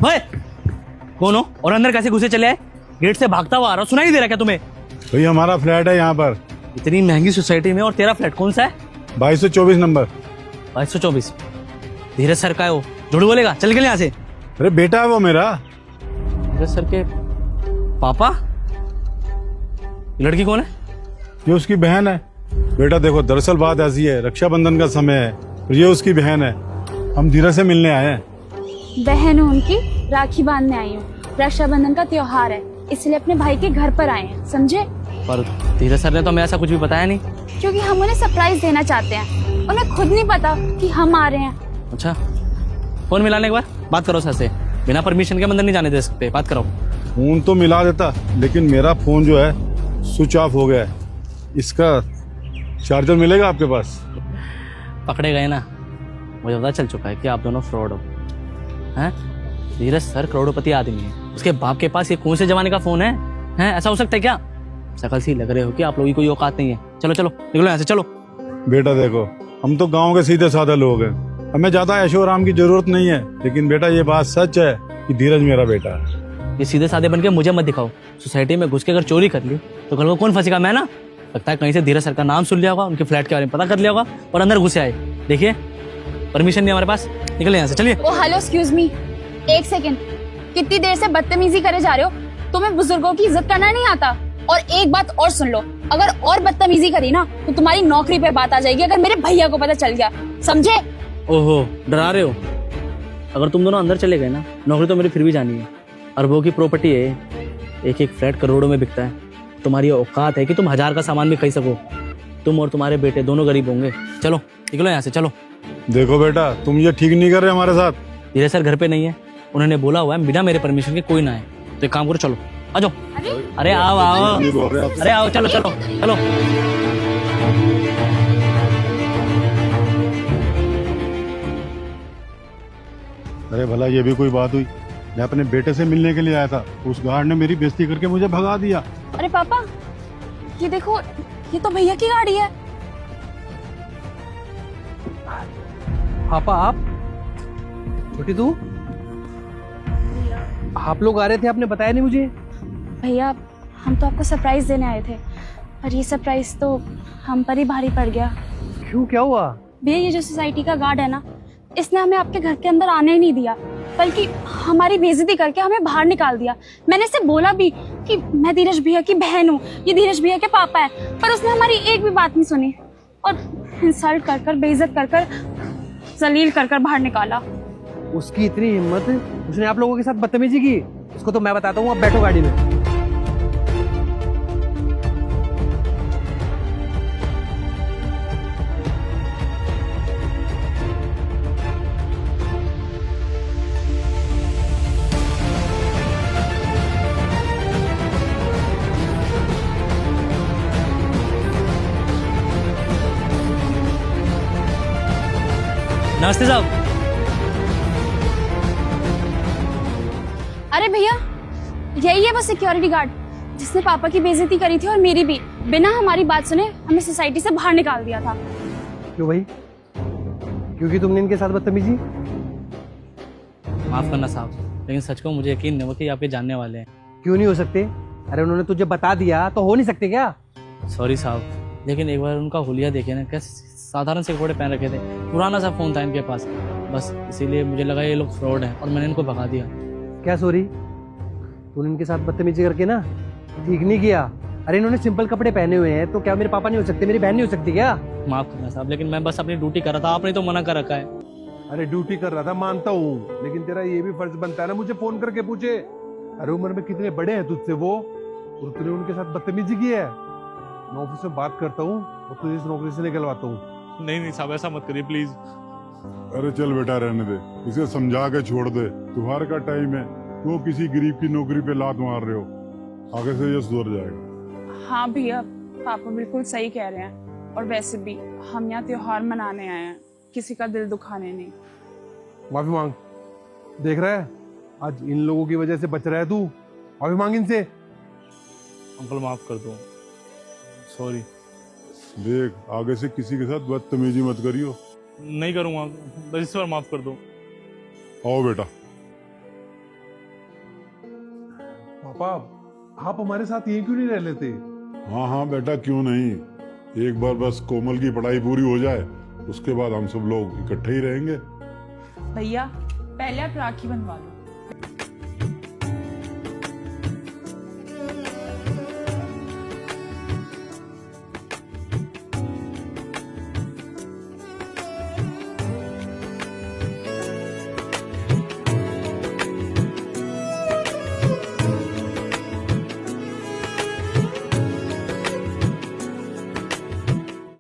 ओए, कौन हो और अंदर कैसे घुसे चले आए? गेट से भागता हुआ आ रहा, सुनाई नहीं दे रहा क्या तुम्हें? भाई हमारा फ्लैट है यहाँ पर, इतनी महंगी सोसाइटी में, और तेरा फ्लैट कौन सा है? 2224 नंबर। 2224। धीरज सर का है वो, झूठ बोलेगा, चल के यहाँ से। अरे बेटा है वो मेरा। धीरज सर के पापा? ये लड़की कौन है? ये उसकी बहन है। बेटा देखो, दरअसल बात ऐसी है, रक्षाबंधन का समय है और ये उसकी बहन है। हम धीरज से मिलने आए हैं। बहन हूँ उनकी, राखी बांधने आई हूँ। रक्षाबंधन का त्योहार है, इसलिए अपने भाई के घर पर आए हैं, समझे? पर धीरज सर ने तो हमें ऐसा कुछ भी बताया नहीं। क्योंकि हम उन्हें सरप्राइज देना चाहते हैं। उन्हें खुद नहीं पता कि हम आ रहे हैं। अच्छा, फोन मिलाने के बाद बात करो सर से। बिना परमिशन के अंदर नहीं जाने दे सकते, बात करो। फोन तो मिला देता, लेकिन मेरा फोन जो है स्विच ऑफ हो गया है। इसका चार्जर मिलेगा आपके पास? पकड़े गए ना, मुझे पता चल चुका है कि आप दोनों फ्रॉड हो। हैं? धीरज सर करोड़पति आदमी है, उसके बाप के पास ये कौन से जमाने का फोन है? हैं? ऐसा हो सकता है क्या? शकल सी लग रहे हो कि आप लोगों की कोई औकात नहीं है। चलो चलो निकलो यहाँ से, चलो। बेटा देखो, हम तो गांव के सीधे साधे लोग हैं, हमें ज्यादा ऐशो आराम की जरूरत नहीं है। लेकिन बेटा ये बात सच है कि धीरज मेरा बेटा है। ये सीधे साधे बन के मुझे मत दिखाओ। सोसाइटी में घुस के अगर चोरी कर ली तो कल को कौन फंसेगा? मैं ना। लगता है कहीं से धीरज सर का नाम सुन लिया होगा, उनके फ्लैट के बारे में पता कर लिया होगा और अंदर घुसे आए। देखिए, परमिशन नहीं हमारे पास, निकले यहाँ से, चलिए। ओ हेलो, एक्सक्यूज मी, एक सेकेंड। कितनी देर से बदतमीजी करे जा रहे हो? तुम्हें बुजुर्गों की इज्जत करना नहीं आता? और एक बात और सुन लो, अगर और बदतमीजी करी ना तो तुम्हारी नौकरी पे बात आ जाएगी, अगर मेरे भैया को पता चल गया, समझे? ओहो, डरा रहे हो? अगर तुम दोनों अंदर चले गए ना, नौकरी तो मेरी फिर भी जानी है। अरबों की प्रॉपर्टी है, एक एक फ्लैट करोड़ों में बिकता है। तुम्हारी औकात है कि तुम 1000 का सामान भी खरीद सको? तुम और तुम्हारे बेटे दोनों गरीब होंगे। चलो निकलो यहाँ से, चलो। देखो बेटा, तुम ये ठीक नहीं कर रहे हमारे साथ। धीरज सर घर पे नहीं है, उन्होंने बोला हुआ है बिना मेरे परमिशन के कोई ना आए। तो एक काम करो, चलो आ जाओ। अरे आओ आओ, अरे आओ, चलो चलो चलो। अरे भला ये भी कोई बात हुई? मैं अपने बेटे से मिलने के लिए आया था, उस गार्ड ने मेरी बेइज्जती करके मुझे भगा दिया। अरे पापा, ये देखो, ये तो भैया की गाड़ी है। पापा आप? छोटी तू? आप लोग आ रहे थे, आपने बताया नहीं मुझे। भैया, हम तो आपको सरप्राइज देने आए थे, पर ये सरप्राइज तो हम पर ही भारी पड़ गया। क्यों, क्या हुआ? भैया, ये जो सोसाइटी का गार्ड है ना, इसने हमें आपके घर के अंदर आने ही नहीं दिया, बल्कि हमारी बेइज्जती करके हमें बाहर निकाल दिया। मैंने इसे बोला भी कि मैं धीरज भैया की बहन हूँ, ये धीरज भैया के पापा है, पर उसने हमारी एक भी बात नहीं सुनी और इंसल्ट कर कर, बेइज्जत कर कर, जलील कर कर बाहर निकाला। उसकी इतनी हिम्मत, उसने आप लोगों के साथ बदतमीजी की? उसको तो मैं बताता हूँ, अब बैठो गाड़ी में। नमस्ते साहब। अरे भैया, यही है बस सिक्योरिटी गार्ड जिसने पापा की बेइज्जती करी थी और मेरी भी, बिना हमारी बात सुने हमें सोसाइटी से बाहर निकाल दिया था। क्यों भाई? क्योंकि तुमने इनके साथ बदतमीजी? माफ करना साहब, लेकिन सच को मुझे यकीन नहीं हुआ कि आपके जानने वाले हैं। क्यों नहीं हो सकते? अरे उन्होंने तुझे बता दिया तो हो नहीं सकते क्या? सॉरी साहब, लेकिन एक बार उनका हुलिया देखे ना, कैसे साधारण से कपड़े पहन रखे थे, पुराना सा फोन था इनके पास, बस इसीलिए मुझे लगा ये लोग फ्रॉड हैं और मैंने इनको भगा दिया। क्या सॉरी? तूने इनके साथ बदतमीजी करके ना ठीक नहीं किया। अरे इन्होंने सिंपल कपड़े पहने हुए हैं, तो क्या मेरे पापा नहीं हो सकते, मेरी बहन नहीं हो सकती क्या? माफ करना साहब, लेकिन मैं बस अपनी ड्यूटी कर रहा था, आपने तो मना कर रखा है। अरे ड्यूटी कर रहा था मानता हूँ, लेकिन तेरा ये भी फर्ज बनता है ना मुझे फोन करके पूछे। अरे उम्र में कितने बड़े हैं तुझसे वो, और तूने उनके साथ बदतमीजी की है। मैं ऑफिस में बात करता हूँ और तुझे इस नौकरी से निकलवाता हूँ। नहीं नहीं साहब, ऐसा मत करिए प्लीज। अरे चल बेटा, रहने दे, इसे समझा के छोड़ दे। त्योहार का टाइम है, तो किसी गरीब की नौकरी पे लात मार रहे हो, आगे से ये सुधर जाएगा। हाँ भैया, पापा बिल्कुल सही कह रहे हैं, और वैसे भी हम यहाँ त्योहार मनाने आए हैं, किसी का दिल दुखाने नहीं। माफी मांग। देख रहा है, आज इन लोगों की वजह से बच रहा है तू। माफी मांग इनसे। अंकल माफ कर दो, सॉरी। देख, आगे से किसी के साथ बदतमीजी मत करियो। नहीं करूँगा, बस इस बार माफ कर दो। आओ बेटा। पापा आप हमारे साथ यहीं क्यों नहीं रह लेते? हाँ हाँ बेटा, क्यों नहीं। एक बार बस कोमल की पढ़ाई पूरी हो जाए, उसके बाद हम सब लोग इकट्ठे ही रहेंगे। भैया पहले आप राखी बनवा लो।